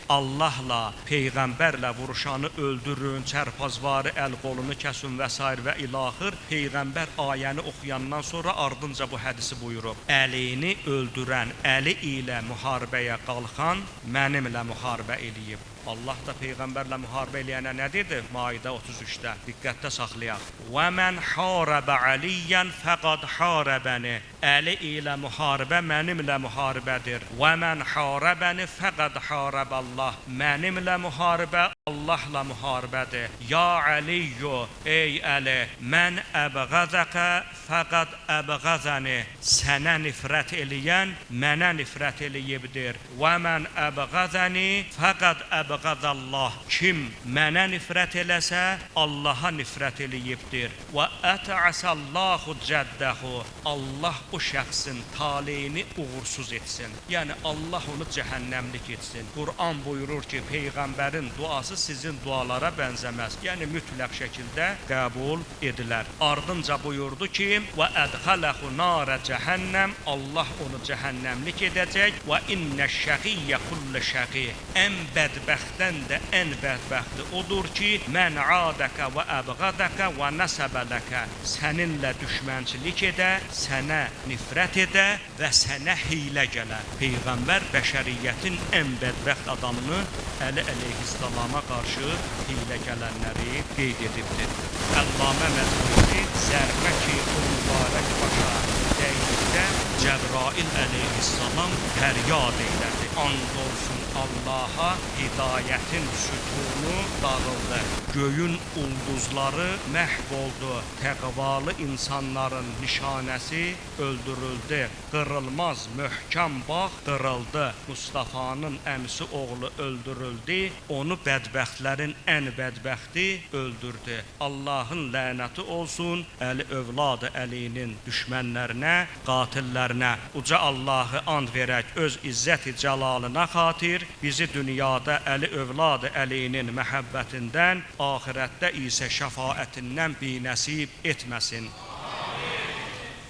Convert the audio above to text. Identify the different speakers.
Speaker 1: Allahla, peyğəmbərlə vuruşanı öldürün, çərpazvarı əl qolunu kəsin və s. və ilaxır. Peyğəmbər ayəni oxuyandan sonra ardınca bu hədisi buyurub. Əlini öldürən, əli ilə müharibəyə qalxan mənimlə müharibə eləyib. Allah da peyğəmbərlə müharibə eləyənə nə dedi? Maidə 33-də. Diqqətdə saxlayaq. Və mən harabə aliyyən fəqad harabəni. Əli ilə müharibə mənimlə müharibədir. Və mən harabəni fəqad haraballah. Mənimlə müharibə Allahla müharibədir. Ya Aliyyü, ey Əli, mən əbğəzəkə fəqad əbğəzəni. Sənə nifrət eləyən mənə nifrət eləyibdir. Və mən əbğəzəni fəqad əbğəzəllah. Kim mənə nifrət eləsə, Allaha nifrət eləyibdir. Və ətəsəllahu cəddəhu. Allah o şəxsin taleyini uğursuz etsin. Yəni Allah onu cəhənnəmlik etsin. Quran buyurur ki, peyğəmbərin duası sizin dualara bənzəməz. Yəni mütləq şəkildə qəbul edilər. Ardınca buyurdu ki, və ədxələhu narə cəhənnəm. Allah onu cəhənnəmlik edəcək. Və innə şəqiyyə kullə şəqi. Ən bədbəxtdən də ən bədbəxti odur ki, mən adəkə və əbğədəkə və nəsəbələkə. Səninlə düşmənçilik edə, sənə nifrət edə və sənə hiylə gələ. Peyğəmbər bəşəriyyətin ən bədbəxt adamını Əli əleyhissalama qarşı hiylə gələnləri qeyd edibdir. Əllamə Məzmuni zərbə ki o mübarək başa dəydikdə Cəbrail əleyhissalam fəryad eylədi. And olsun Allaha, hidayətin sütunu dağıldı. Göyün ulduzları məhv oldu. Təqvalı insanların nişanəsi öldürüldü. Qırılmaz möhkəm bağ qırıldı. Mustafa'nın əmsi oğlu öldürüldü. Onu bədbəxtlərin ən bədbəxti öldürdü. Allahın lənəti olsun Əli övladı Əlinin düşmənlərinə, qatillərinə. Uca Allahı and verək öz izzət-i cəlalına xatir bizi dünyada Əli övladı Əlinin məhəbbətindən, axirətdə isə şəfaətindən binəsib etməsin.